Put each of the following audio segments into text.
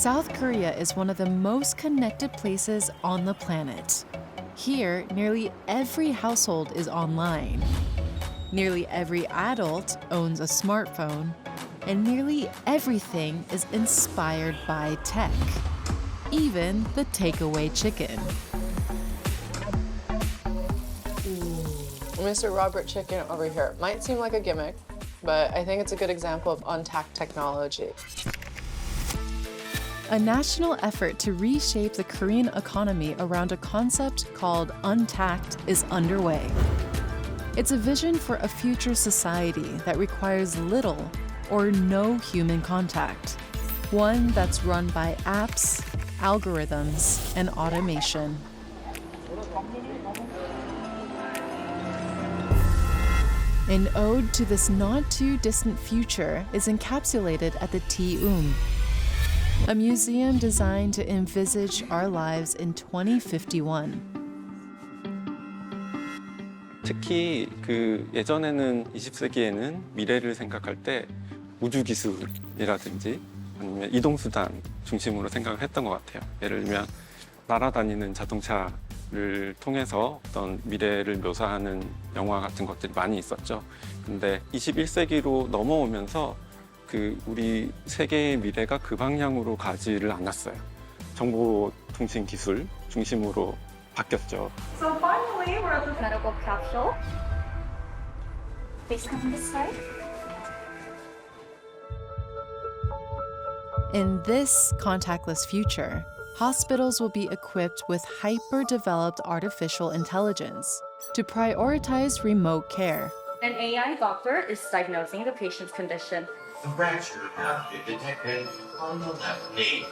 South Korea is one of the most connected places on the planet. Here, nearly every household is online. Nearly every adult owns a smartphone, and nearly everything is inspired by tech, even the takeaway chicken. Mr. Robert Chicken over here might seem like a gimmick, but I think it's a good example of untapped technology. A national effort to reshape the Korean economy around a concept called untact is underway. It's a vision for a future society that requires little or no human contact, one that's run by apps, algorithms, and automation. An ode to this not-too-distant future is encapsulated at the T-Um, a museum designed to envisage our lives in 2051. 특히 예전에는 20세기에는 미래를 생각할 때 우주 기술이라든지 아니면 이동 수단 중심으로 생각을 했던 것 같아요. 예를 들면 날아다니는 자동차를 통해서 어떤 미래를 묘사하는 영화 같은 것들이 많이 있었죠. 근데 21세기로 넘어오면서 우리 세계의 미래가 그 방향으로 가지를 않았어요. 정보통신 기술 중심으로 바뀌었죠. So finally, we're at the medical capsule. Please come this side. In this contactless future, hospitals will be equipped with hyper-developed artificial intelligence to prioritize remote care. An AI doctor is diagnosing the patient's condition. The fracture has been detected on the left knee.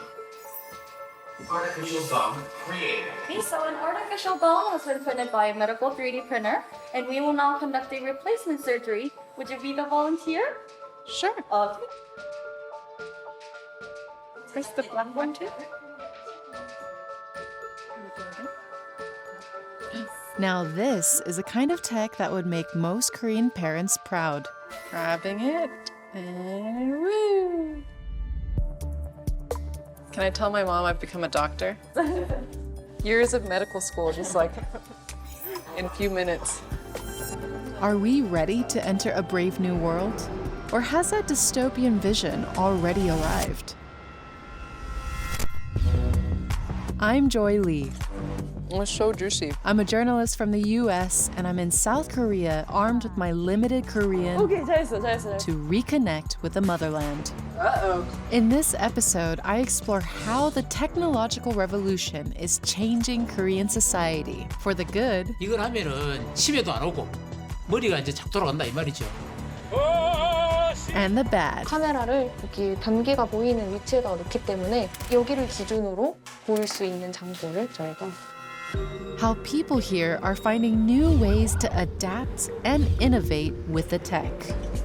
Artificial bone created. Okay, so an artificial bone was been printed by a medical 3D printer, and we will now conduct a replacement surgery. Would you be the volunteer? Sure. Okay. Press the black one too. Now this is a kind of tech that would make most Korean parents proud. Grabbing it, and woo! Can I tell my mom I've become a doctor? Years of medical school, just like in a few minutes. Are we ready to enter a brave new world? Or has that dystopian vision already arrived? I'm Joi Lee. It's so juicy. I'm a journalist from the US, and I'm in South Korea armed with my limited Korean to reconnect with the motherland. Uh-oh. In this episode, I explore how the technological revolution is changing Korean society for the good 이걸 하면은 치매도 안 오고 머리가 이제 착 돌아간다 이 말이죠. and the bad. 카메라를 여기 단계가 보이는 위치에다 놓기 때문에 여기를 기준으로 보일 수 있는 장소를 저희가 How people here are finding new ways to adapt and innovate with the tech.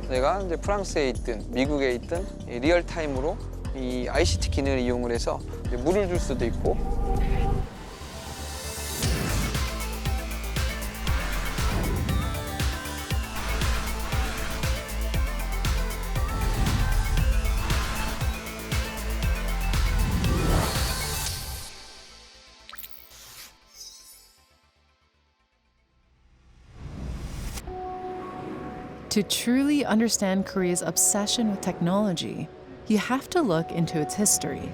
내가 이제 프랑스에 있든 미국에 있든 리얼 타임으로 이 ICT 기능을 이용을 해서 물을 줄 수도 있고. To truly understand Korea's obsession with technology, you have to look into its history.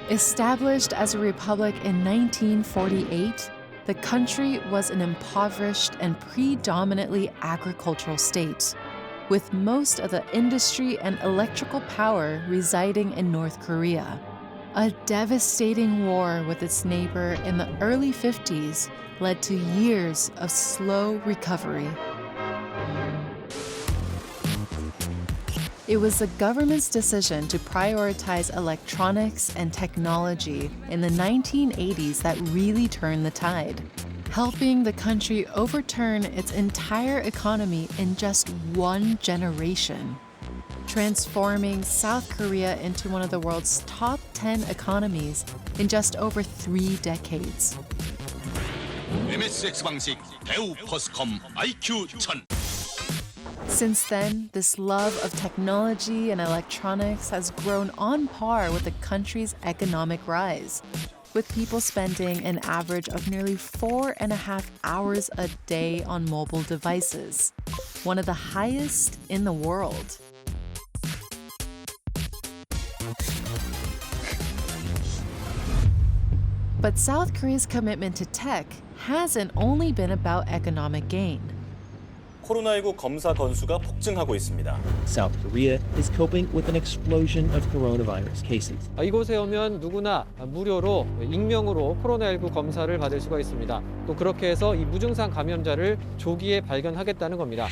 Established as a republic in 1948, the country was an impoverished and predominantly agricultural state, with most of the industry and electrical power residing in North Korea. A devastating war with its neighbor in the early 50s led to years of slow recovery. It was the government's decision to prioritize electronics and technology in the 1980s that really turned the tide, helping the country overturn its entire economy in just one generation, transforming South Korea into one of the world's top 10 economies in just over 3 decades. MSX 방식 대우 퍼스컴 IQ 1000 Since then, this love of technology and electronics has grown on par with the country's economic rise, with people spending an average of nearly 4.5 hours a day on mobile devices, one of the highest in the world. But South Korea's commitment to tech hasn't only been about economic gain. 코로나19 검사 건수가 폭증하고 있습니다. South Korea is coping with an explosion of coronavirus cases. 이곳에 오면 누구나 무료로 익명으로 코로나19 검사를 받을 수가 있습니다. 또 그렇게 해서 이 무증상 감염자를 조기에 발견하겠다는 겁니다.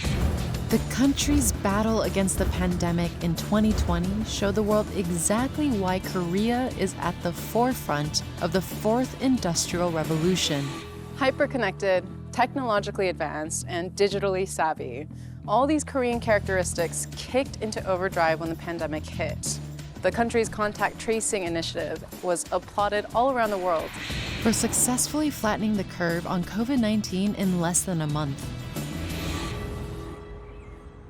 The country's battle against the pandemic in 2020 showed the world exactly why Korea is at the forefront of the fourth industrial revolution. Hyperconnected, technologically advanced, and digitally savvy. All these Korean characteristics kicked into overdrive when the pandemic hit. The country's contact tracing initiative was applauded all around the world for successfully flattening the curve on COVID-19 in less than a month.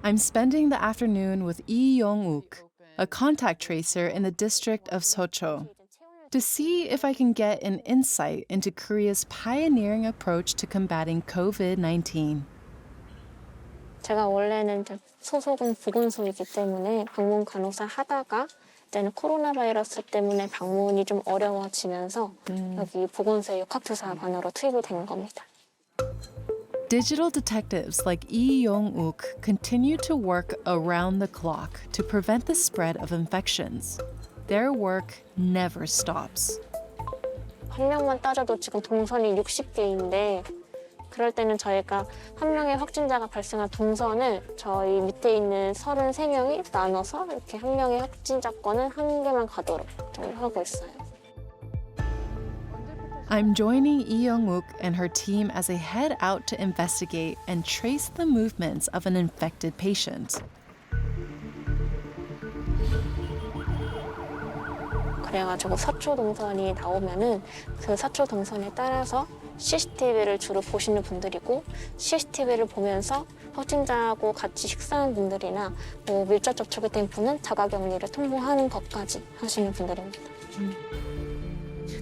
I'm spending the afternoon with Lee Young-wook, a contact tracer in the district of Socho, to see if I can get an insight into Korea's pioneering approach to combating COVID-19. 제가 원래는 소속은 보건소이기 때문에 방문 간호사 하다가 이제는 코로나 바이러스 때문에 방문이 좀 어려워지면서 여기 보건소의 역학조사관으로 투입이 된 겁니다. Digital detectives like Lee Young-wook continue to work around the clock to prevent the spread of infections. Their work never stops. 한 명만 따져도 지금 동선이 60개인데 그럴 때는 저희가 한 명의 확진자가 발생한 동선을 저희 밑에 있는 33명이 나눠서 이렇게 한 명의 확진자권은 한 개만 가도록 하고 있어요. I'm joining Lee Young-wook and her team as they head out to investigate and trace the movements of an infected patient. 그래가지고 서초 동선이 나오면은 그 서초 동선에 따라서 CCTV를 주로 보시는 분들이고 CCTV를 보면서 확진자하고 같이 식사한 분들이나 뭐 밀접 접촉이 된 분은 자가격리를 통보하는 것까지 하시는 분들입니다.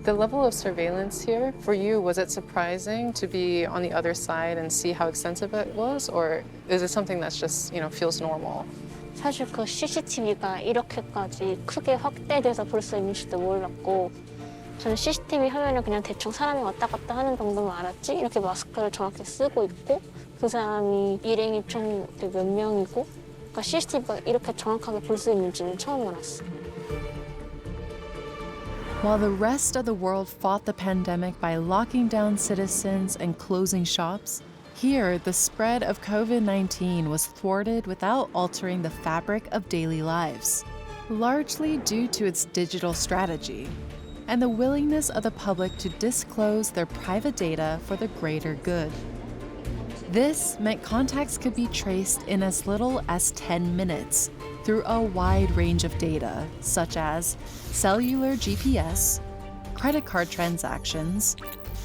The level of surveillance here, for you, was it surprising to be on the other side and see how extensive it was? Or is it something that's just, feels normal? 사실 그 CCTV가 이렇게까지 크게 확대돼서 볼 수 있는지도 몰랐고 저는 CCTV 화면을 그냥 대충 사람이 왔다 갔다 하는 정도만 알았지 이렇게 마스크를 정확히 쓰고 있고 그 사람이 일행이 총 몇 명이고 그러니까 CCTV가 이렇게 정확하게 볼 수 있는지는 처음 알았어요. While the rest of the world fought the pandemic by locking down citizens and closing shops, here the spread of COVID-19 was thwarted without altering the fabric of daily lives, largely due to its digital strategy and the willingness of the public to disclose their private data for the greater good. This meant contacts could be traced in as little as 10 minutes through a wide range of data, such as cellular GPS, credit card transactions,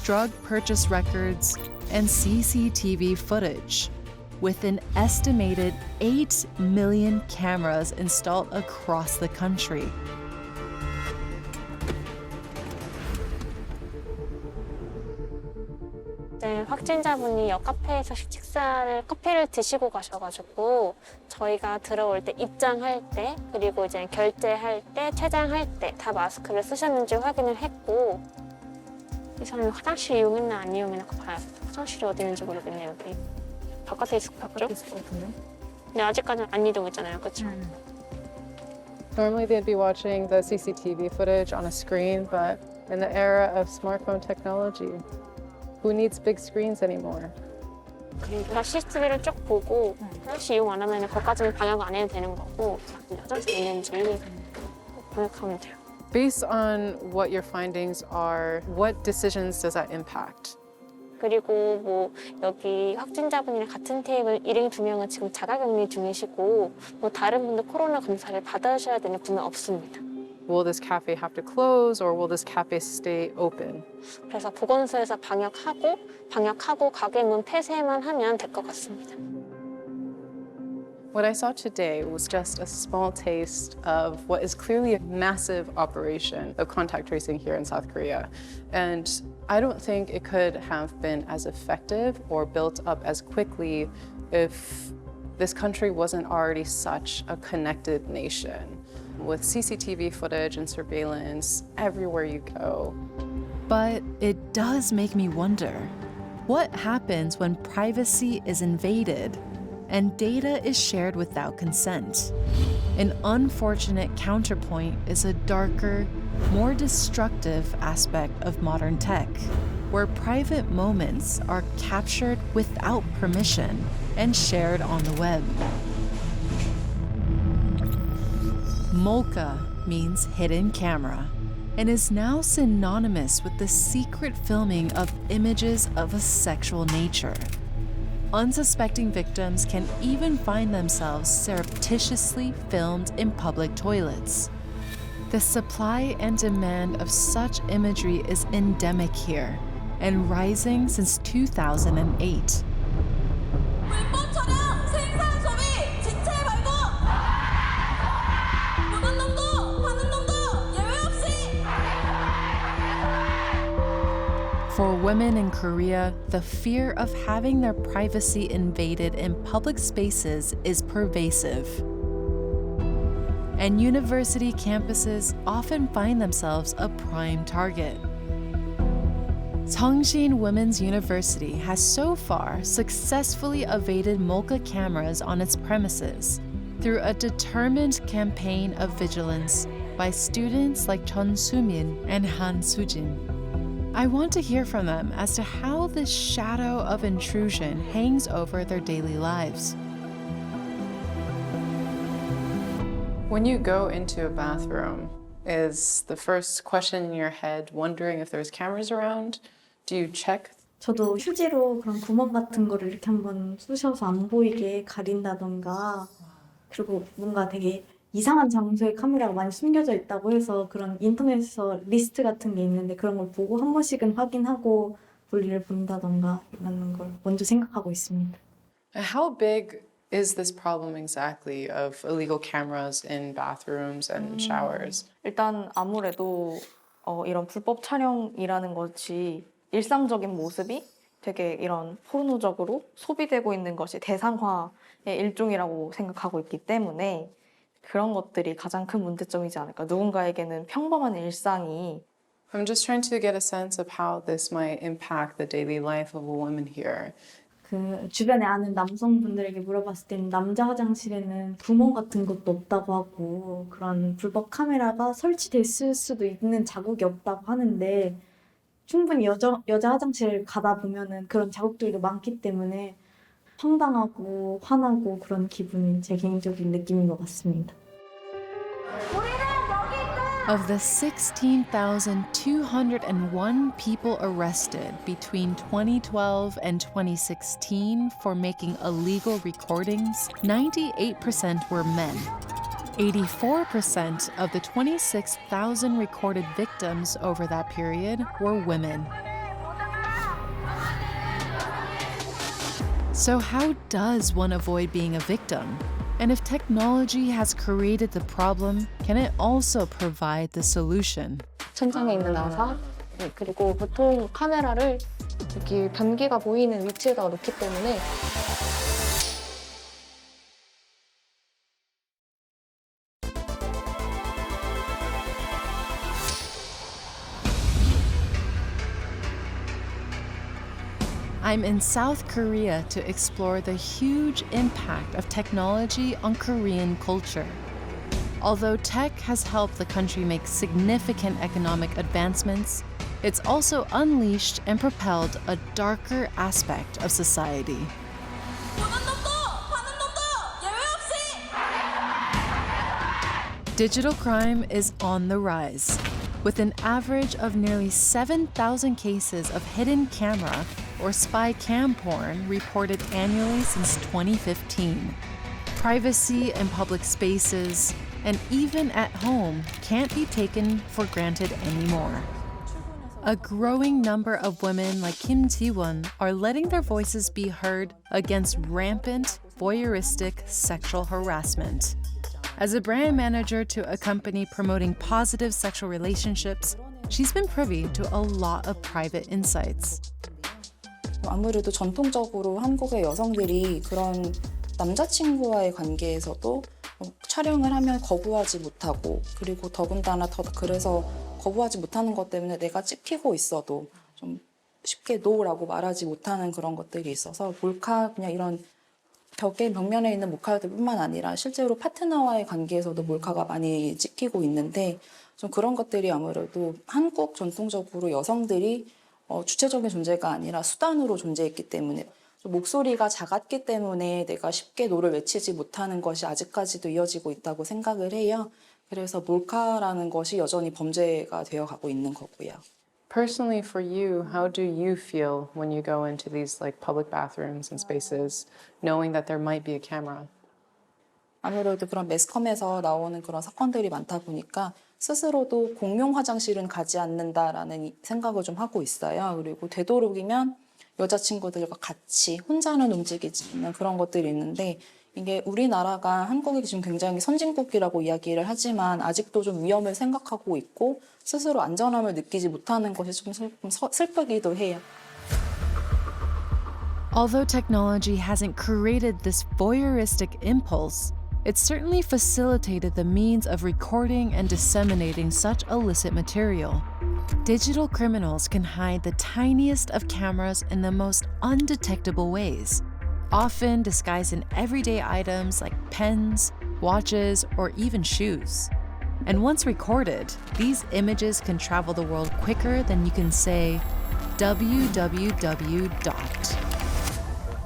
drug purchase records, and CCTV footage, with an estimated 8 million cameras installed across the country. 확진자분이 옆 카페에서 커피를 드시고 가셔가지고 저희가 들어올 때 입장할 때 그리고 이제 결제할 때 퇴장할 때 다 마스크를 쓰셨는지 확인을 했고 이 사람이 화장실 이용했나 안 이용했나 그거 봐야겠다. 화장실이 어디 있는지 모르겠네요 여기. 바깥에 있을 것 같죠? 근데 아직까지는 안 이동했잖아요, 그렇죠? Normally they'd be watching the CCTV footage on a screen, but in the era of smartphone technology, who needs big screens anymore? 그러니까 CCTV를 쭉 보고 화장실 이용 안 하면 거기까지는 방역 안 해도 되는 거고 화장실 있는지 방역하면 돼요. Based on what your findings are, what decisions does that impact? 그리고 뭐 여기 확진자분이랑 같은 테이블 일행 2명은 지금 자가격리 중이시고 뭐 다른 분들 코로나 검사를 받으셔야 되는 분은 없습니다. Will this cafe have to close or will this cafe stay open? 그래서 보건소에서 방역하고 가게 문 폐쇄만 하면 될 것 같습니다. What I saw today was just a small taste of what is clearly a massive operation of contact tracing here in South Korea. And I don't think it could have been as effective or built up as quickly if this country wasn't already such a connected nation, with CCTV footage and surveillance everywhere you go. But it does make me wonder, what happens when privacy is invaded and data is shared without consent? An unfortunate counterpoint is a darker, more destructive aspect of modern tech, where private moments are captured without permission and shared on the web. Molka means hidden camera and is now synonymous with the secret filming of images of a sexual nature. Unsuspecting victims can even find themselves surreptitiously filmed in public toilets. The supply and demand of such imagery is endemic here and rising since 2008. For women in Korea, the fear of having their privacy invaded in public spaces is pervasive. And university campuses often find themselves a prime target. Seongshin Women's University has so far successfully evaded Molka cameras on its premises through a determined campaign of vigilance by students like Chun Soo-min and Han Soo-jin. I want to hear from them as to how this shadow of intrusion hangs over their daily lives. When you go into a bathroom, is the first question in your head wondering if there's cameras around? Do you check? 저도 휴지로 그런 구멍 같은 거를 이렇게 한번 쑤셔서 안 보이게 가린다던가, 그리고 뭔가 되게 이상한 장소에 카메라가 많이 숨겨져 있다고 해서 그런 인터넷에서 리스트 같은 게 있는데 그런 걸 보고 한 번씩은 확인하고 볼일을 본다던가 이런 걸 먼저 생각하고 있습니다. How big is this problem exactly of illegal cameras in bathrooms and showers? 일단 아무래도 이런 불법 촬영이라는 것이 일상적인 모습이 되게 이런 포르노적으로 소비되고 있는 것이 대상화의 일종이라고 생각하고 있기 때문에 그런 것들이 가장 큰 문제점이지 않을까. 누군가에게는 평범한 일상이 I'm just trying to get a sense of how this might impact the daily life of a woman here. 그 주변에 아는 남성분들에게 물어봤을 때는 남자 화장실에는 구멍 같은 것도 없다고 하고 그런 불법 카메라가 설치됐을 수도 있는 자국이 없다고 하는데 충분히 여자 화장실 가다 보면은 그런 자국들도 많기 때문에 황당하고 화나고 그런 기분이 제 개인적인 느낌인 것 같습니다. Of the 16,201 people arrested between 2012 and 2016 for making illegal recordings, 98% were men. 84% of the 26,000 recorded victims over that period were women. So how does one avoid being a victim? And if technology has created the problem, can it also provide the solution? 천장에 있는 아사, 그리고 보통 카메라를 여기 변기가 보이는 위치에다가 놓기 때문에 I'm in South Korea to explore the huge impact of technology on Korean culture. Although tech has helped the country make significant economic advancements, it's also unleashed and propelled a darker aspect of society. Digital crime is on the rise, with an average of nearly 7,000 cases of hidden camera or spy cam porn reported annually since 2015. Privacy in public spaces and even at home can't be taken for granted anymore. A growing number of women like Kim Ji-won are letting their voices be heard against rampant, voyeuristic sexual harassment. As a brand manager to a company promoting positive sexual relationships, she's been privy to a lot of private insights. 아무래도 전통적으로 한국의 여성들이 그런 남자친구와의 관계에서도 촬영을 하면 거부하지 못하고, 그리고 더군다나 그래서 거부하지 못하는 것 때문에 내가 찍히고 있어도 좀 쉽게 노라고 말하지 못하는 그런 것들이 있어서 몰카, 그냥 이런 벽면에 있는 몰카들뿐만 아니라 실제로 파트너와의 관계에서도 몰카가 많이 찍히고 있는데, 좀 그런 것들이 아무래도 한국 전통적으로 여성들이 주체적인 존재가 아니라 수단으로 존재했기 때문에, 목소리가 작았기 때문에 내가 쉽게 노를 외치지 못하는 것이 아직까지도 이어지고 있다고 생각을 해요. 그래서 몰카라는 것이 여전히 범죄가 되어가고 있는 거고요. Personally, for you, how do you feel when you go into these like public bathrooms and spaces, knowing that there might be a camera? 아무래도 그런 매스컴에서 나오는 그런 사건들이 많다 보니까 스스로도 공용 화장실은 가지 않는다라는 생각을 좀 하고 있어요. 그리고 되도록이면 여자친구들과 같이 혼자는 움직이지 않는 그런 것들이 있는데, 이게 우리나라가 한국이 지금 굉장히 선진국이라고 이야기를 하지만 아직도 좀 위험을 생각하고 있고 스스로 안전함을 느끼지 못하는 것이 좀 슬프기도 해요. Although technology hasn't created this voyeuristic impulse, it certainly facilitated the means of recording and disseminating such illicit material. Digital criminals can hide the tiniest of cameras in the most undetectable ways, often disguised in everyday items like pens, watches, or even shoes. And once recorded, these images can travel the world quicker than you can say www.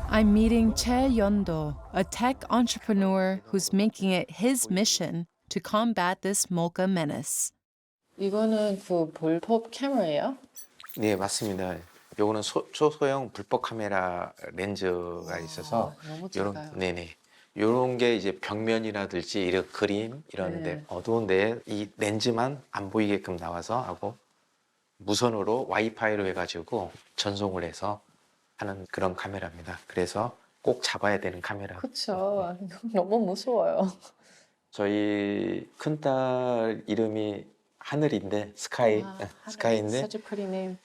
I'm meeting Chae Yeon-do, a tech entrepreneur who's making it his mission to combat this 몰카 menace. 이거는 그 불법 카메라예요? 네, 맞습니다. 요거는 초소형 불법 카메라 렌즈가 있어서 너무 작아요. 네네. 요런 게 이제 벽면이라든지 이런 그림 이런데 어두운데 이 렌즈만 안 보이게끔 나와서 하고 무선으로 와이파이로 해가지고 전송을 해서 하는 그런 카메라입니다. 그래서 꼭 잡아야 되는 카메라. 그렇죠. 너무 무서워요. 저희 큰딸 이름이 하늘인데 스카이인데 Such a pretty name.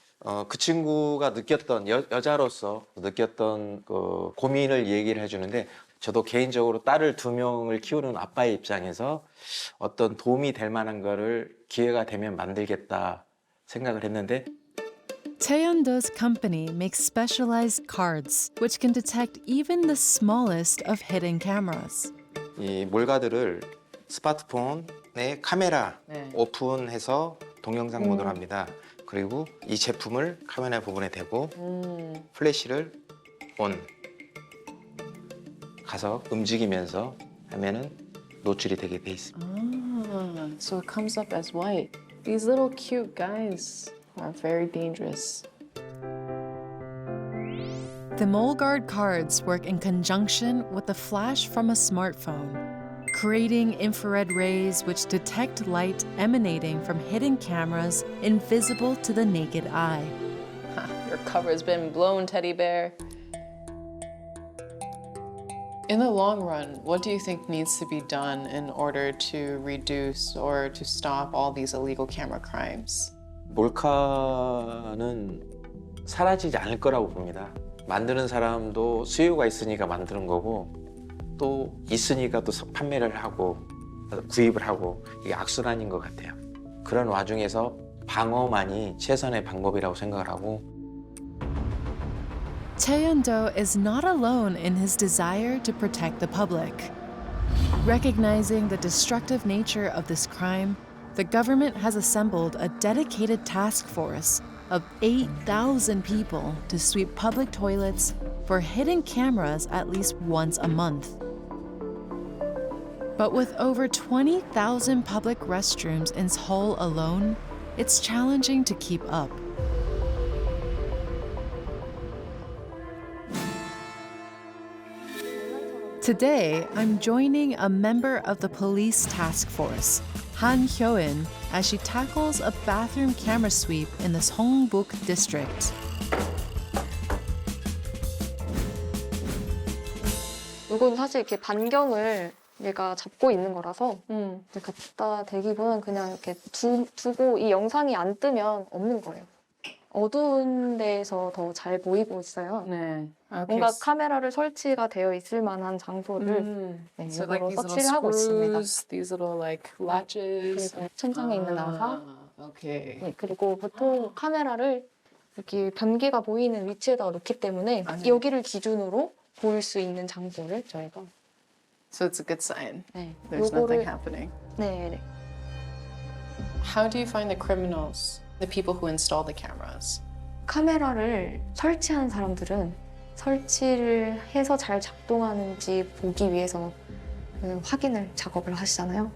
그 친구가 느꼈던 여자로서 느꼈던 그 고민을 얘기를 해주는데, 저도 개인적으로 딸을 2명을 키우는 아빠의 입장에서 어떤 도움이 될 만한 거를 기회가 되면 만들겠다 생각을 했는데, Taeyeon-do's company makes specialized cards which can detect even the smallest of hidden cameras. 이 몰카들을 스마트폰에 카메라 오픈해서 동영상 모드로 합니다. 그리고 이 제품을 카메라 부분에 대고 플래시를 온 가서 움직이면서 하면은 노출이 되게 돼 있습니다. So it comes up as white. These little cute guys are very dangerous. The MoleGuard cards work in conjunction with the flash from a smartphone, creating infrared rays which detect light emanating from hidden cameras invisible to the naked eye. Your cover's been blown, teddy bear. In the long run, what do you think needs to be done in order to reduce or to stop all these illegal camera crimes? 몰카는 사라지지 않을 거라고 봅니다. 만드는 사람도 수요가 있으니까 만드는 거고, 또 있으니까 또 판매를 하고 구입을 하고, 이게 악순환인 것 같아요. 그런 와중에서 방어만이 최선의 방법이라고 생각을 하고. Taeyeon-do is not alone in his desire to protect the public. Recognizing the destructive nature of this crime, the government has assembled a dedicated task force of 8,000 people to sweep public toilets for hidden cameras at least once a month. But with over 20,000 public restrooms in Seoul alone, it's challenging to keep up. Today, I'm joining a member of the police task force, Han Hyo-in as she tackles a bathroom camera sweep in the Songbuk district. 이건 사실 이렇게 반경을 얘가 잡고 있는 거라서 이제 갖다 대기보다는 그냥 이렇게 두고 이 영상이 안 뜨면 없는 거예요. 어두운 데에서 더 잘 보이고 있어요. 네. 뭔가 카메라를 설치가 되어 있을 만한 장소를 네, So 이걸로 like these little 서치를 하고 있습니다. screws, these little like latches. 그리고 천장에 있는 나사. Okay. 네, 그리고 보통 카메라를 이렇게 변기가 보이는 위치에다 놓기 때문에 여기를 기준으로 보일 수 있는 장소를 저희가. So it's a good sign. 네. There's nothing happening. 네, 네. How do you find the criminals, the people who install the cameras? 카메라를 설치한 사람들은 설치를 해서 잘 작동하는지 보기 위해서 확인을 작업을 하시잖아요.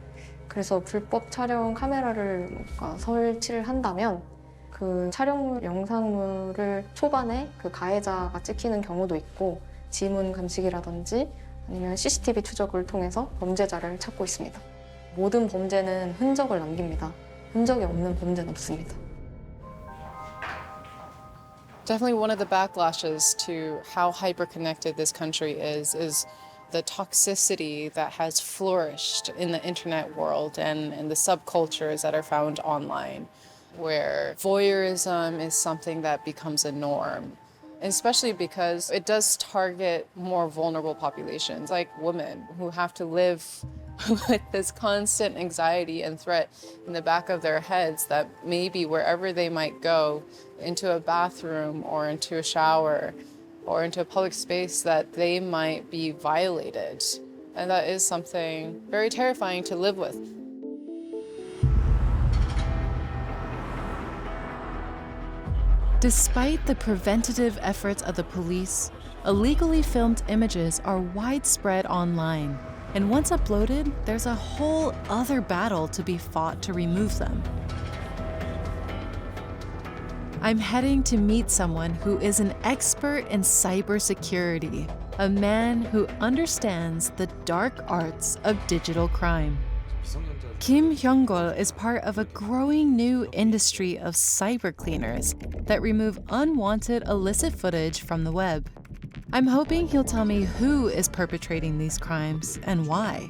그래서 불법 촬영 카메라를 뭔가 설치를 한다면 그 촬영물, 영상물을 초반에 그 가해자가 찍히는 경우도 있고 지문 감식이라든지 아니면 CCTV 추적을 통해서 범죄자를 찾고 있습니다. 모든 범죄는 흔적을 남깁니다. 흔적이 없는 범죄는 없습니다. Definitely one of the backlashes to how hyper-connected this country is the toxicity that has flourished in the internet world and the subcultures that are found online, where voyeurism is something that becomes a norm, especially because it does target more vulnerable populations, like women who have to live with this constant anxiety and threat in the back of their heads that maybe wherever they might go, into a bathroom or into a shower or into a public space, that they might be violated. And that is something very terrifying to live with. Despite the preventative efforts of the police, illegally filmed images are widespread online. And once uploaded, there's a whole other battle to be fought to remove them. I'm heading to meet someone who is an expert in cybersecurity, a man who understands the dark arts of digital crime. Kim Hyung-gol is part of a growing new industry of cyber cleaners that remove unwanted illicit footage from the web. I'm hoping he'll tell me who is perpetrating these crimes and why.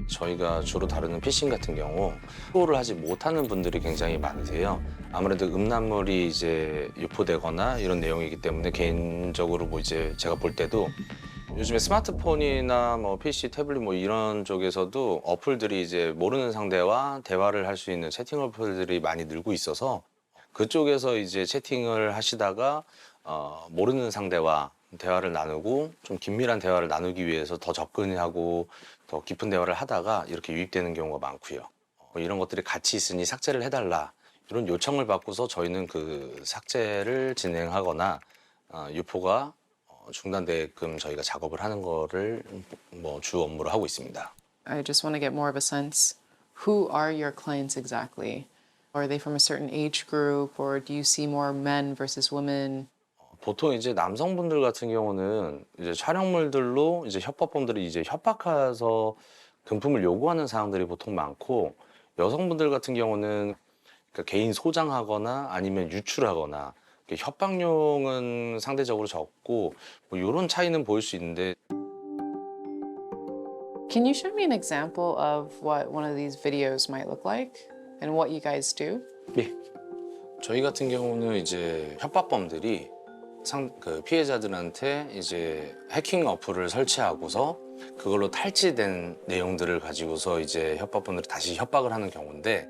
저희가 주로 다루는 피싱 같은 경우 신고를 하지 못하는 분들이 굉장히 많으세요. 아무래도 음란물이 이제 유포되거나 이런 내용이기 때문에 개인적으로 뭐 이제 제가 볼 때도 요즘에 스마트폰이나 뭐 PC, 태블릿 뭐 이런 쪽에서도 어플들이 이제 모르는 상대와 대화를 할 수 있는 채팅 어플들이 많이 늘고 있어서 그쪽에서 이제 채팅을 하시다가 모르는 상대와 대화를 나누고 좀 긴밀한 대화를 나누기 위해서 더 접근하고 더 깊은 대화를 하다가 이렇게 유입되는 경우가 많고요. 이런 것들이 같이 있으니 삭제를 해달라 이런 요청을 받고서 저희는 그 삭제를 진행하거나 유포가 중단되게끔 저희가 작업을 하는 거를 뭐 주 업무로 하고 있습니다. I just want to get more of a sense. Who are your clients exactly? Are they from a certain age group, or do you see more men versus women? 보통 이제 남성분들 같은 경우는 이제 촬영물들로 이제 협박범들이 이제 협박해서 금품을 요구하는 사람들이 보통 많고 여성분들 같은 경우는 그러니까 개인 소장하거나 아니면 유출하거나 협박용은 상대적으로 적고 뭐 이런 차이는 보일 수 있는데. Can you show me an example of what one of these videos might look like and what you guys do? 예. 저희 같은 경우는 이제 협박범들이 그 피해자들한테 이제 해킹 어플을 설치하고서 그걸로 탈취된 내용들을 가지고서 이제 협박범들이 다시 협박을 하는 경우인데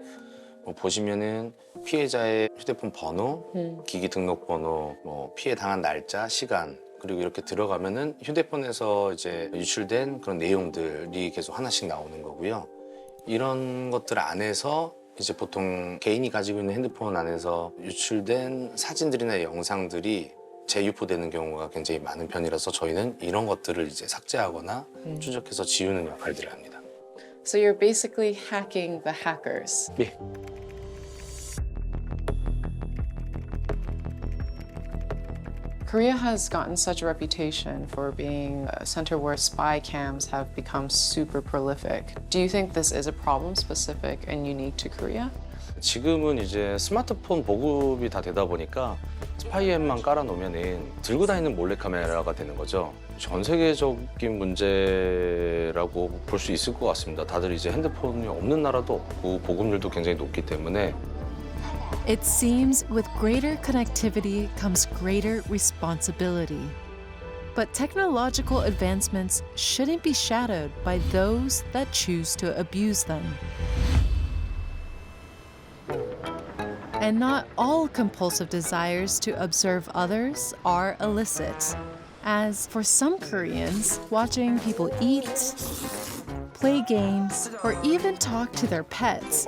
뭐 보시면은 피해자의 휴대폰 번호, 기기 등록번호, 뭐 피해 당한 날짜, 시간 그리고 이렇게 들어가면은 휴대폰에서 이제 유출된 그런 내용들이 계속 하나씩 나오는 거고요. 이런 것들 안에서 이제 보통 개인이 가지고 있는 핸드폰 안에서 유출된 사진들이나 영상들이 재유포되는 경우가 굉장히 많은 편이라서 저희는 이런 것들을 이제 삭제하거나 추적해서 지우는 역할들을 합니다. So you're basically hacking the hackers. 예. Korea has gotten such a reputation for being a center where spy cams have become super prolific. Do you think this is a problem specific and unique to Korea? 지금은 이제 스마트폰 보급이 다 되다 보니까 스파이앱만 깔아놓으면은 들고 다니는 몰래카메라가 되는 거죠. 전 세계적인 문제라고 볼 수 있을 것 같습니다. 다들 이제 핸드폰이 없는 나라도 없고 보급률도 굉장히 높기 때문에. It seems with greater connectivity comes greater responsibility. But technological advancements shouldn't be shadowed by those that choose to abuse them. And not all compulsive desires to observe others are illicit. As for some Koreans, watching people eat, play games, or even talk to their pets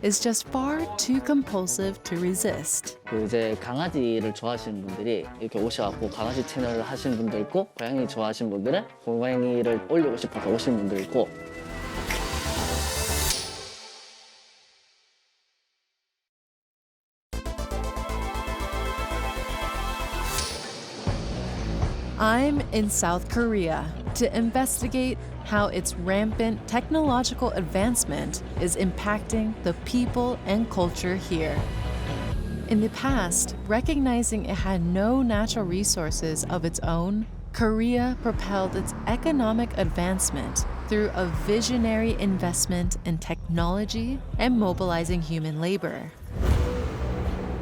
is just far too compulsive to resist. 이제 강아지를 좋아하시는 분들이 이렇게 오셔갖고 강아지 채널을 하시는 분도 있고, 고양이 좋아하시는 분들은 고양이를 올리고 싶어서 오시는 분도 있고. I'm in South Korea to investigate how its rampant technological advancement is impacting the people and culture here. In the past, recognizing it had no natural resources of its own, Korea propelled its economic advancement through a visionary investment in technology and mobilizing human labor.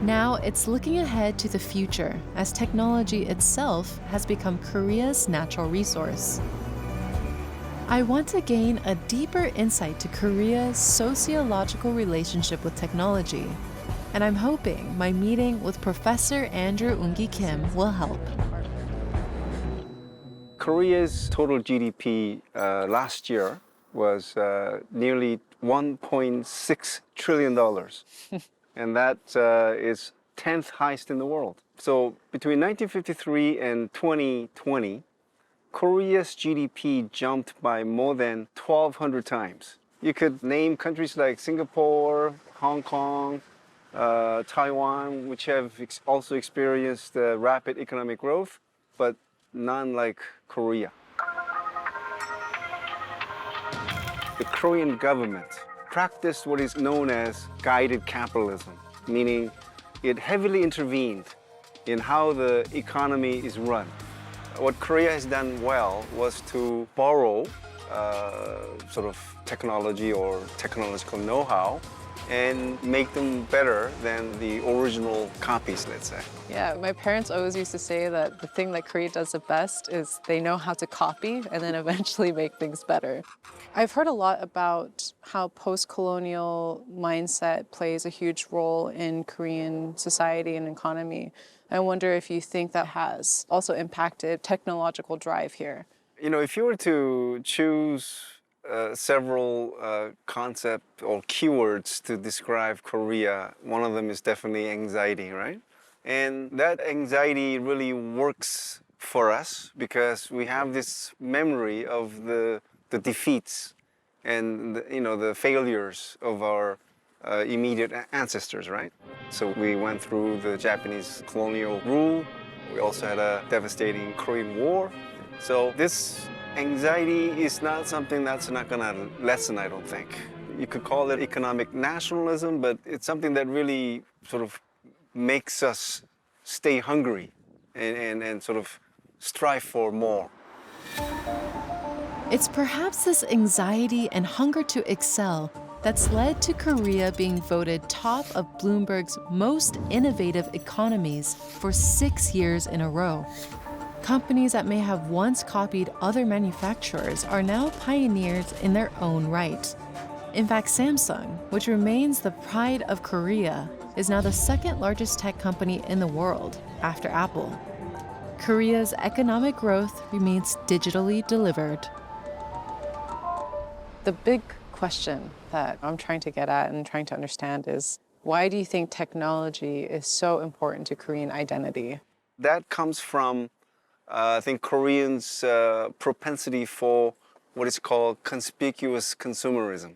Now it's looking ahead to the future as technology itself has become Korea's natural resource. I want to gain a deeper insight to Korea's sociological relationship with technology, and I'm hoping my meeting with Professor Andrew Eungi Kim will help. Korea's total GDP last year was nearly $1.6 trillion. And that is 10th highest in the world. So between 1953 and 2020, Korea's GDP jumped by more than 1,200 times. You could name countries like Singapore, Hong Kong, Taiwan, which have also experienced rapid economic growth, but none like Korea. The Korean government practiced what is known as guided capitalism, meaning it heavily intervened in how the economy is run. What Korea has done well was to borrow sort of technology or technological know-how and make them better than the original copies, let's say. Yeah, my parents always used to say that the thing that Korea does the best is they know how to copy and then eventually make things better. I've heard a lot about how post-colonial mindset plays a huge role in Korean society and economy. I wonder if you think that has also impacted technological drive here. You know, if you were to choose several concepts or keywords to describe Korea, one of them is definitely anxiety, right? And that anxiety really works for us because we have this memory of the defeats and the failures of our immediate ancestors, right? So we went through the Japanese colonial rule. We also had a devastating Korean War. So this anxiety is not something that's not gonna lessen, I don't think. You could call it economic nationalism, but it's something that really sort of makes us stay hungry and sort of strive for more. It's perhaps this anxiety and hunger to excel that's led to Korea being voted top of Bloomberg's most innovative economies for 6 years in a row. Companies that may have once copied other manufacturers are now pioneers in their own right. In fact, Samsung, which remains the pride of Korea, is now the second largest tech company in the world after Apple. Korea's economic growth remains digitally delivered. The big question that I'm trying to get at and trying to understand is, why do you think technology is so important to Korean identity? That comes from, I think, Koreans' propensity for what is called conspicuous consumerism,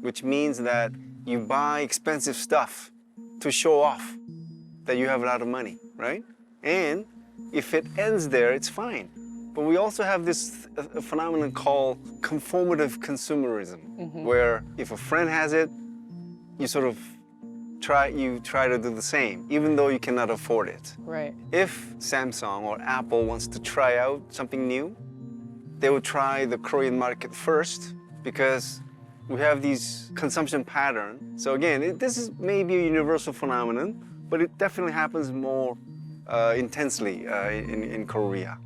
which means that you buy expensive stuff to show off that you have a lot of money, right? And if it ends there, it's fine. But we also have this phenomenon called conformative consumerism, where if a friend has it, you sort of try to do the same, even though you cannot afford it. Right. If Samsung or Apple wants to try out something new, they would try the Korean market first because we have these consumption patterns. So again, this is maybe a universal phenomenon, but it definitely happens more intensely in Korea.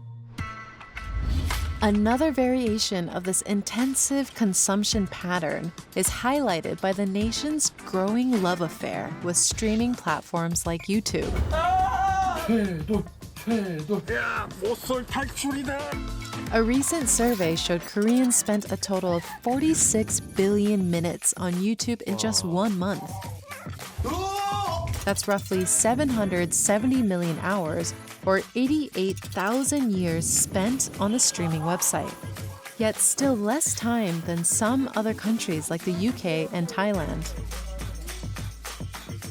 Another variation of this intensive consumption pattern is highlighted by the nation's growing love affair with streaming platforms like YouTube. A recent survey showed Koreans spent a total of 46 billion minutes on YouTube in just 1 month. That's roughly 770 million hours, or 88,000 years spent on the streaming website. Yet still less time than some other countries like the UK and Thailand.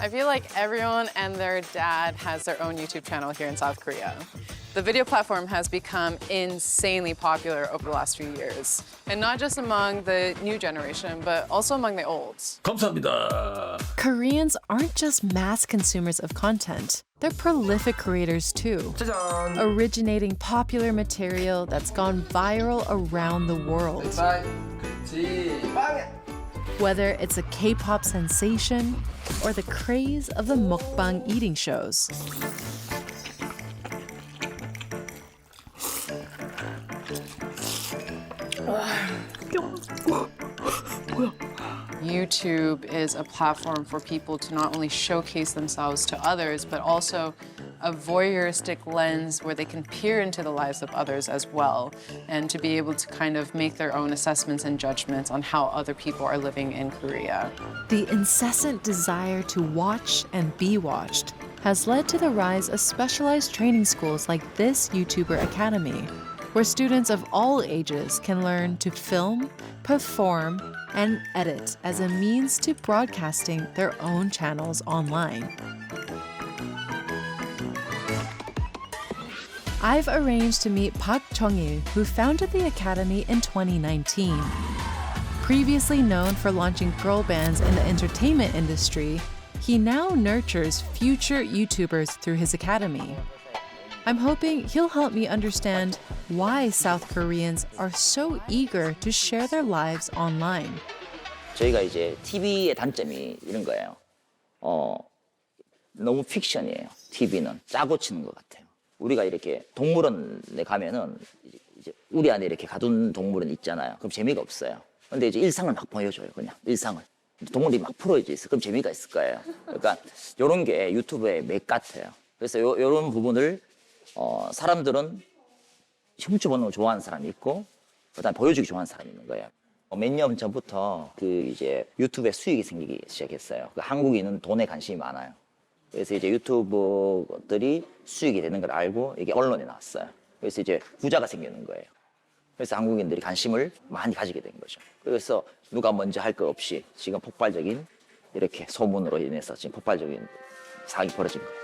I feel like everyone and their dad has their own YouTube channel here in South Korea. The video platform has become insanely popular over the last few years. And not just among the new generation, but also among the olds. 감사합니다. Koreans aren't just mass consumers of content. They're prolific creators too, originating popular material that's gone viral around the world. Whether it's a K-pop sensation or the craze of the mukbang eating shows. YouTube is a platform for people to not only showcase themselves to others, but also a voyeuristic lens where they can peer into the lives of others as well, and to be able to kind of make their own assessments and judgments on how other people are living in Korea. The incessant desire to watch and be watched has led to the rise of specialized training schools like this YouTuber Academy, where students of all ages can learn to film, perform, and edit as a means to broadcasting their own channels online. I've arranged to meet Park Chung-il, who founded the Academy in 2019. Previously known for launching girl bands in the entertainment industry, he now nurtures future YouTubers through his academy. I'm hoping he'll help me understand why South Koreans are so eager to share their lives online. 저희가 이제 TV의 단점이 이런 거예요. 너무 픽션이에요. TV는 짜고 치는 것 같아요. 우리가 이렇게 동물원에 가면은 이제 우리 안에 이렇게 가둔 동물은 있잖아요. 그럼 재미가 없어요. 근데 이제 일상을 막 보여줘요, 그냥 일상을. 동물이 막 풀어져 있어. 그럼 재미가 있을 거예요. 그러니까 이런 게 유튜브의 맥 같아요. 그래서 이런 부분을 사람들은 흉추보는 걸 좋아하는 사람이 있고, 그다음 보여주기 좋아하는 사람이 있는 거예요. 몇 년 전부터 이제 유튜브에 수익이 생기기 시작했어요. 한국인은 돈에 관심이 많아요. 그래서 이제 유튜버들이 수익이 되는 걸 알고 이게 언론에 나왔어요. 그래서 이제 부자가 생기는 거예요. 그래서 한국인들이 관심을 많이 가지게 된 거죠. 그래서 누가 먼저 할 거 없이 지금 폭발적인 이렇게 소문으로 인해서 지금 폭발적인 사항이 벌어진 거예요.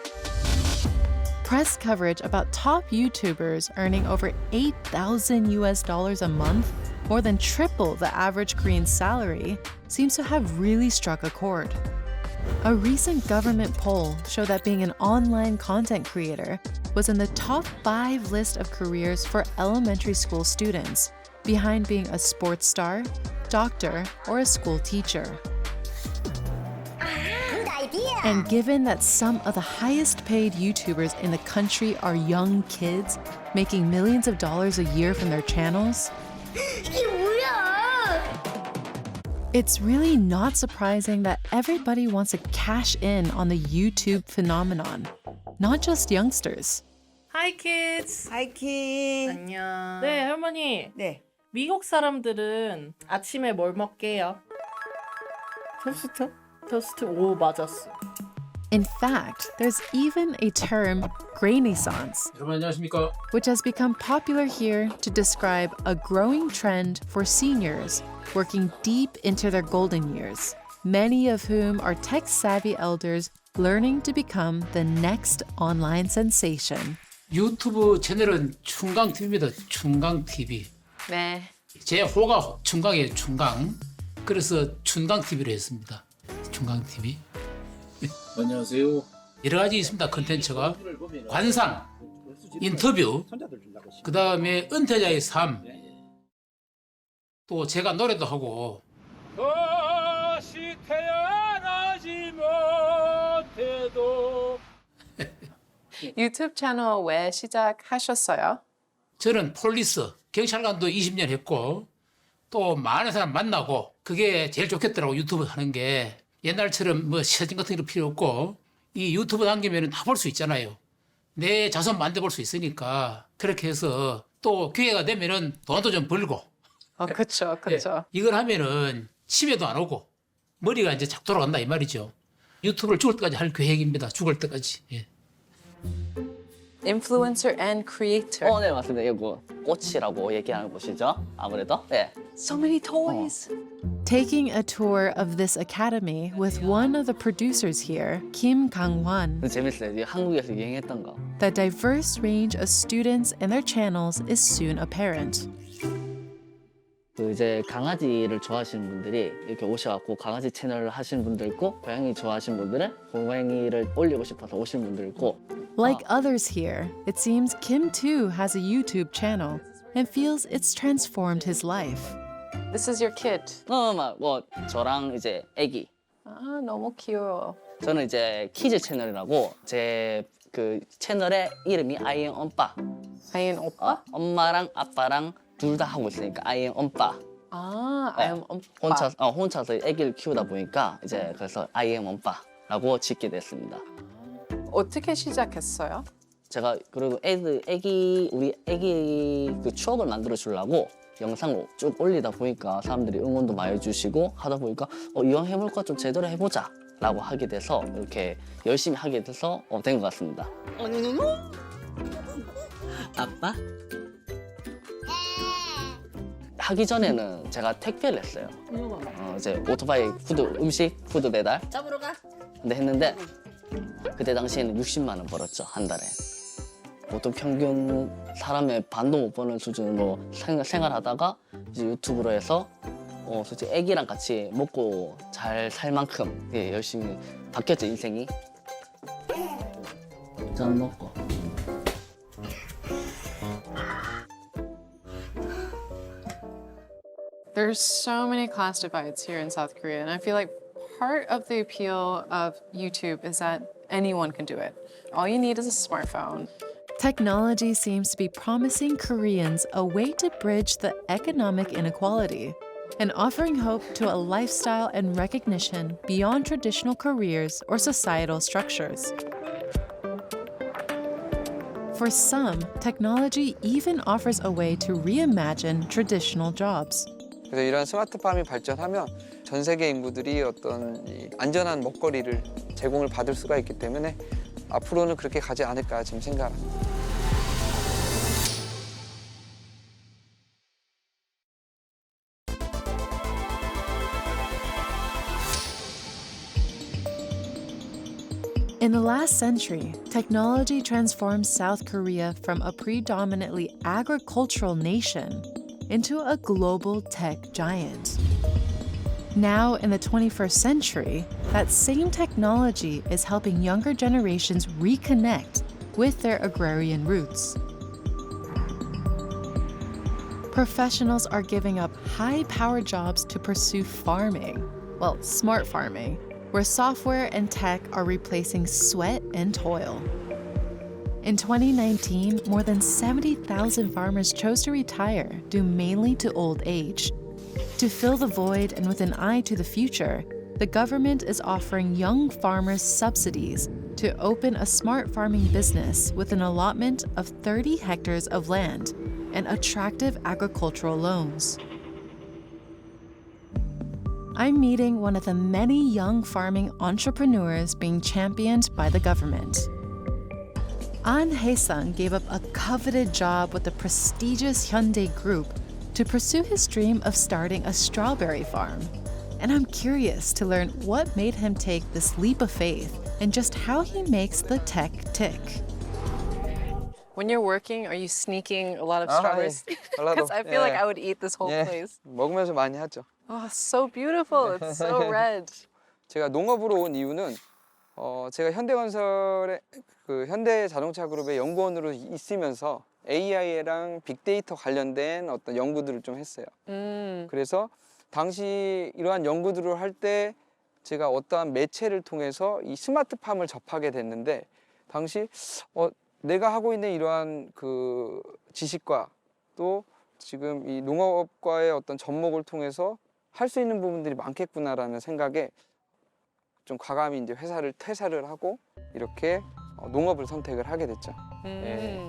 Press coverage about top YouTubers earning over $8,000 a month, more than triple the average Korean salary, seems to have really struck a chord. A recent government poll showed that being an online content creator was in the top 5 list of careers for elementary school students, behind being a sports star, doctor, or a school teacher. And given that some of the highest paid YouTubers in the country are young kids making millions of dollars a year from their channels, it's really not surprising that everybody wants to cash in on the YouTube phenomenon, not just youngsters. Hi kids. Hi kids. 안녕. 네, 할머니. 네. 미국 사람들은 아침에 뭘 먹게요? 토스트? 토스트. 오, 맞았어. In fact, there's even a term, Grainaissance, 여러분 안녕하십니까? which has become popular here to describe a growing trend for seniors working deep into their golden years, many of whom are tech-savvy elders learning to become the next online sensation. 유튜브 채널은 충강TV입니다. 충강TV. 네. 제 호가 충강이에요. 충강. 그래서 충강TV로 했습니다. 충강TV. 안녕하세요. 여러 가지 있습니다. 컨텐츠가. 관상, 인터뷰, 그 다음에 은퇴자의 삶, 또 제가 노래도 하고. 다시 태어나지 못해도. 유튜브 채널 왜 시작하셨어요? 저는 폴리스, 경찰관도 20년 했고 또 많은 사람 만나고 그게 제일 좋겠더라고. 유튜브 하는 게 옛날처럼 뭐 사진 같은 게 필요 없고 이 유튜브 남기면 다 볼 수 있잖아요. 내 자손 만져볼 수 있으니까 그렇게 해서 또 기회가 되면은 돈도 좀 벌고. 그렇죠, 그렇죠. 이걸 하면은 치매도 안 오고 머리가 이제 착 돌아간다 이 말이죠. 유튜브를 죽을 때까지 할 계획입니다. 죽을 때까지. 예. Influencer and creator. 네, 맞습니다. 이거 꽃이라고 얘기하는 곳이죠. 아무래도. 네. So many toys. Taking a tour of this academy with one of the producers here, Kim Kang-hwan. 재밌어요. 이게 한국에서 유행했던 거. The diverse range of students and their channels is soon apparent. 그 이제 강아지를 좋아하시는 분들이 이렇게 오셔갖고 강아지 채널을 하시는 분들 있고 고양이 좋아하시는 분들은 고양이를 올리고 싶어서 오시는 분들 있고. Like others here, it seems Kim too has a YouTube channel and feels it's transformed his life. This is your kid. 뭐 저랑 이제 아기. 아, 너무 귀여워. 저는 이제 키즈 채널이라고 제 그 채널의 이름이 I am 엄빠. I am 오빠? 엄마랑 아빠랑 둘 다 하고 있으니까 I am 엄빠. 아, I am 엄빠. 혼자서 아기를 키우다 보니까 이제 그래서 I am 엄빠라고 짓게 됐습니다. 어떻게 시작했어요? 제가 그리고 우리 아기 그 추억을 만들어 주려고 영상을 쭉 올리다 보니까 사람들이 응원도 많이 해주시고 하다 보니까 이왕 해볼까 좀 제대로 해보자 라고 하게 돼서 이렇게 열심히 하게 돼서 된 것 같습니다. 아빠? 하기 전에는 제가 택배를 했어요. 이제 오토바이 음식 푸드 배달 잡으러 가. 근데 했는데 그때 당시에는 60만 원 벌었죠, 한 달에. 보통 평균 사람의 반도 못 버는 수준으로 생활하다가 이제 유튜브로 해서 솔직히 애기랑 같이 먹고 잘 살 만큼 열심히 바뀌었죠, 인생이. 전 먹고. There's so many class divides here in South Korea, and I feel like part of the appeal of YouTube is that anyone can do it. All you need is a smartphone. Technology seems to be promising Koreans a way to bridge the economic inequality and offering hope to a lifestyle and recognition beyond traditional careers or societal structures. For some, technology even offers a way to reimagine traditional jobs. 그래서 이런 스마트팜이 발전하면 전 세계 인구들이 어떤 이 안전한 먹거리를 제공을 받을 수가 있기 때문에 앞으로는 그렇게 가지 않을까 지금 생각합니다. In the last century, technology transformed South Korea from a predominantly agricultural nation into a global tech giant. Now, in the 21st century, that same technology is helping younger generations reconnect with their agrarian roots. Professionals are giving up high-powered jobs to pursue farming, well, smart farming, where software and tech are replacing sweat and toil. In 2019, more than 70,000 farmers chose to retire due mainly to old age. To fill the void and with an eye to the future, the government is offering young farmers subsidies to open a smart farming business with an allotment of 30 hectares of land and attractive agricultural loans. I'm meeting one of the many young farming entrepreneurs being championed by the government. An Hae-sung gave up a coveted job with the prestigious Hyundai Group to pursue his dream of starting a strawberry farm. And I'm curious to learn what made him take this leap of faith and just how he makes the tech tick. When you're working, are you sneaking a lot of 아, strawberries? 예. 달라도. Because I feel like 예. I would eat this whole 예. place. 먹으면서 많이 하죠. Oh, so beautiful. It's so red. 제가 농업으로 온 이유는 제가 현대건설의 그 현대자동차그룹의 연구원으로 있으면서 AI랑 빅데이터 관련된 어떤 연구들을 좀 했어요. 그래서 당시 이러한 연구들을 할 때 제가 어떠한 매체를 통해서 이 스마트팜을 접하게 됐는데 당시 내가 하고 있는 이러한 그 지식과 또 지금 이 농업과의 어떤 접목을 통해서 할 수 있는 부분들이 많겠구나라는 생각에 좀 과감히 이제 회사를 퇴사를 하고 이렇게 농업을 선택을 하게 됐죠. 예.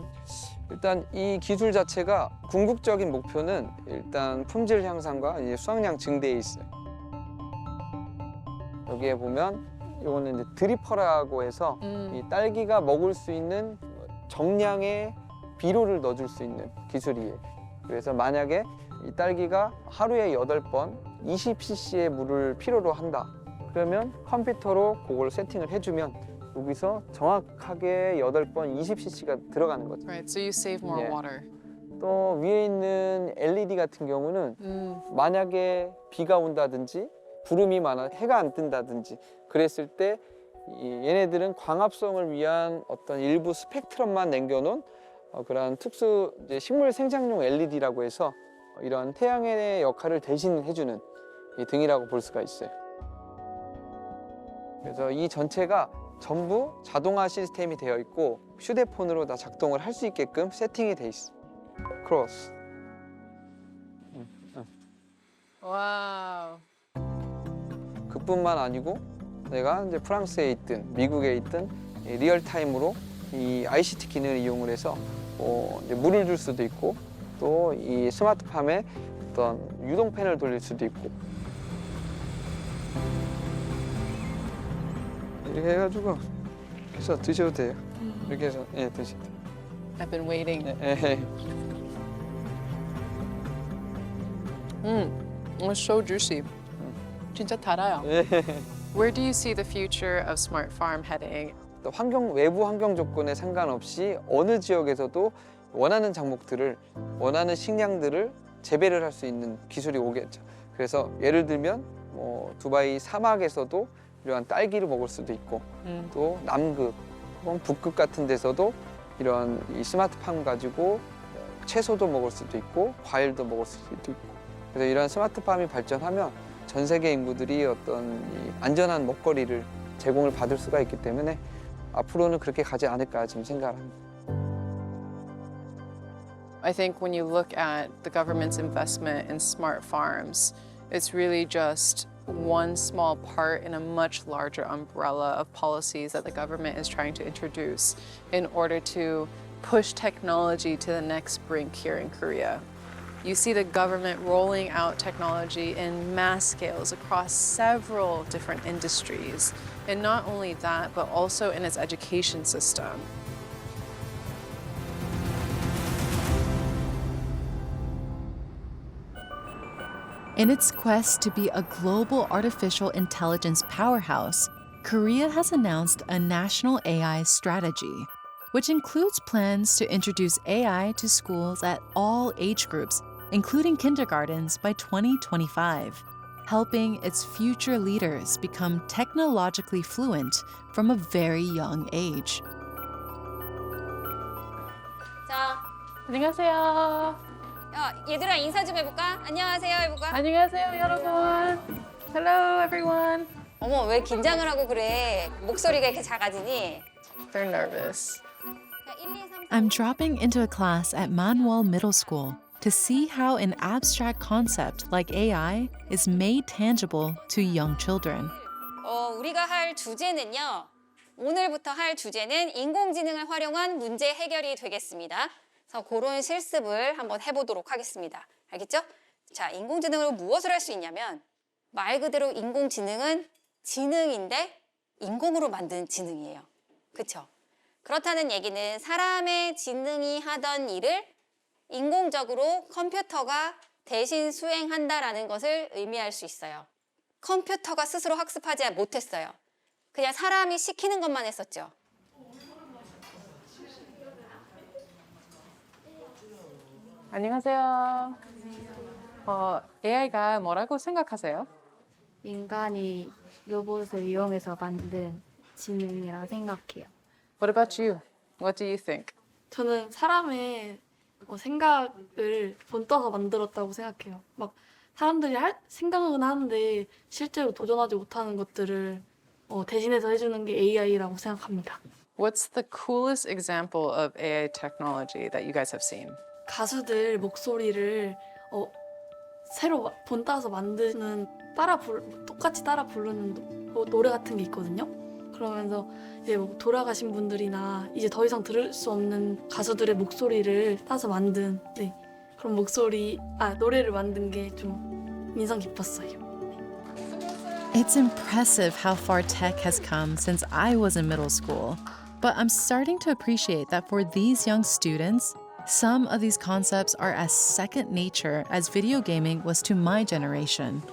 일단 이 기술 자체가 궁극적인 목표는 일단 품질 향상과 이제 수확량 증대에 있어요. 여기에 보면 이거는 이제 드리퍼라고 해서 이 딸기가 먹을 수 있는 정량의 비료를 넣어줄 수 있는 기술이에요. 그래서 만약에 이 딸기가 하루에 8번 20cc의 물을 필요로 한다. 그러면 컴퓨터로 그걸 세팅을 해주면 여기서 정확하게 8번 20cc가 들어가는 거죠. Right, so you save more 예. water. 또 위에 있는 LED 같은 경우는 만약에 비가 온다든지 구름이 많아 해가 안 뜬다든지 그랬을 때 얘네들은 광합성을 위한 어떤 일부 스펙트럼만 남겨놓은 그런 특수 이제 식물 생장용 LED라고 해서 이런 태양의 역할을 대신해주는 이 등이라고 볼 수가 있어요. 그래서 이 전체가 전부 자동화 시스템이 되어 있고 휴대폰으로 다 작동을 할 수 있게끔 세팅이 돼 있어. 크로스. 와우. 그뿐만 아니고 내가 이제 프랑스에 있든 미국에 있든 리얼 타임으로 이 ICT 기능을 이용을 해서 이제 물을 줄 수도 있고 또 이 스마트팜에 어떤 유동팬을 돌릴 수도 있고 이렇게 해가지고 해서 드셔도 돼요. 이렇게 해서 드셔도 돼요. I've been waiting. It's so juicy. 진짜 달아요. Where do you see the future of smart farm heading? 외부 환경 조건에 상관없이 어느 지역에서도 원하는 작목들을 원하는 식량들을 재배를 할 수 있는 기술이 오겠죠. 그래서 예를 들면 두바이 사막에서도 이러한 딸기를 먹을 수도 있고 또 남극 혹은 북극 같은 데서도 이런 이 스마트팜 가지고 채소도 먹을 수도 있고 과일도 먹을 수도 있고 그래서 이런 스마트팜이 발전하면 전 세계 인구들이 어떤 이 안전한 먹거리를 제공을 받을 수가 있기 때문에 앞으로는 그렇게 가지 않을까 지금 생각을 합니다. I think when you look at the government's investment in smart farms, it's really just one small part in a much larger umbrella of policies that the government is trying to introduce in order to push technology to the next brink here in Korea. You see the government rolling out technology in mass scales across several different industries. And not only that, but also in its education system. In its quest to be a global artificial intelligence powerhouse, Korea has announced a national AI strategy, which includes plans to introduce AI to schools at all age groups, including kindergartens, by 2025, helping its future leaders become technologically fluent from a very young age. 자, 안녕하세요. 얘들아 인사 좀 해볼까? 안녕하세요 해볼까? 안녕하세요, 여러분. Hello, everyone. 어머, 왜 긴장을 하고 그래? 목소리가 이렇게 작아지니? They're nervous. I'm dropping into a class at Manuel Middle School to see how an abstract concept like AI is made tangible to young children. 우리가 할 주제는요. 오늘부터 할 주제는 인공지능을 활용한 문제 해결이 되겠습니다. 그래서 그런 실습을 한번 해보도록 하겠습니다. 알겠죠? 자, 인공지능으로 무엇을 할 수 있냐면 말 그대로 인공지능은 지능인데 인공으로 만든 지능이에요. 그렇죠? 그렇다는 얘기는 사람의 지능이 하던 일을 인공적으로 컴퓨터가 대신 수행한다라는 것을 의미할 수 있어요. 컴퓨터가 스스로 학습하지 못했어요. 그냥 사람이 시키는 것만 했었죠. 안녕하세요. AI가 뭐라고 생각하세요? 인간이 로봇을 이용해서 만든 지능이라 생각해요. What about you? What do you think? 저는 사람의 생각을 본떠서 만들었다고 생각해요. 막 사람들이 생각은 하는데 실제로 도전하지 못하는 것들을 대신해서 해주는 게 AI라고 생각합니다. What's the coolest example of AI technology that you guys have seen? 가수들 목소리를 새로 본따서 만드는 똑같이 따라 부르는 노래 같은 게 있거든요. 그러면서 이제 돌아가신 분들이나 이제 더 이상 들을 수 없는 가수들의 목소리를 따서 만든 그런 노래를 만든 게 좀 인상 깊었어요. It's impressive how far tech has come since I was in middle school. But I'm starting to appreciate that for these young students, some of these concepts are as second nature as video gaming was to my generation.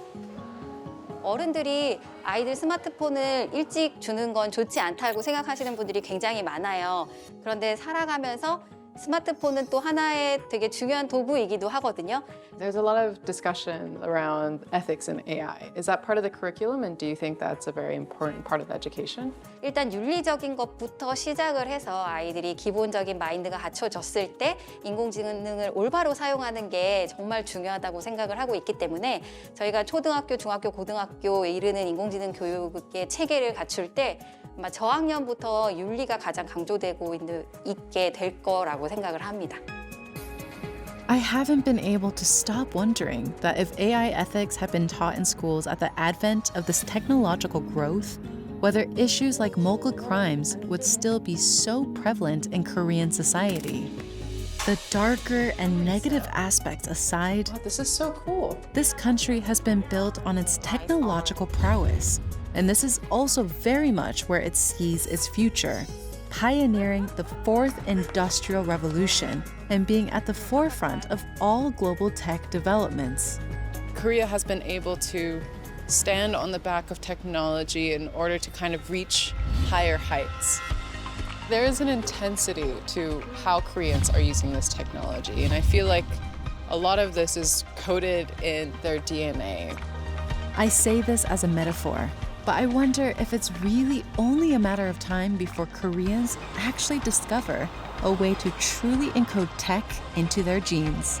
어른들이 아이들 스마트폰을 일찍 주는 건 좋지 않다고 생각하시는 분들이 굉장히 많아요. 그런데 살아가면서 스마트폰은 또 하나의 되게 중요한 도구이기도 하거든요. There's a lot of discussion around ethics in AI. Is that part of the curriculum, and do you think that's a very important part of education? 일단 윤리적인 것부터 시작을 해서 아이들이 기본적인 마인드가 갖춰졌을 때 인공지능을 올바로 사용하는 게 정말 중요하다고 생각을 하고 있기 때문에 저희가 초등학교, 중학교, 고등학교에 이르는 인공지능 교육의 체계를 갖출 때 아마 저학년부터 윤리가 가장 강조되고 있게 될 거라고 생각을 합니다. I haven't been able to stop wondering that if AI ethics had been taught in schools at the advent of this technological growth, whether issues like mogul crimes would still be so prevalent in Korean society. The darker and negative aspects aside, this is so cool. This country has been built on its technological prowess, and this is also very much where it sees its future, pioneering the fourth industrial revolution and being at the forefront of all global tech developments. Korea has been able to stand on the back of technology in order to kind of reach higher heights. There is an intensity to how Koreans are using this technology, and I feel like a lot of this is coded in their DNA. I say this as a metaphor, but I wonder if it's really only a matter of time before Koreans actually discover a way to truly encode tech into their genes.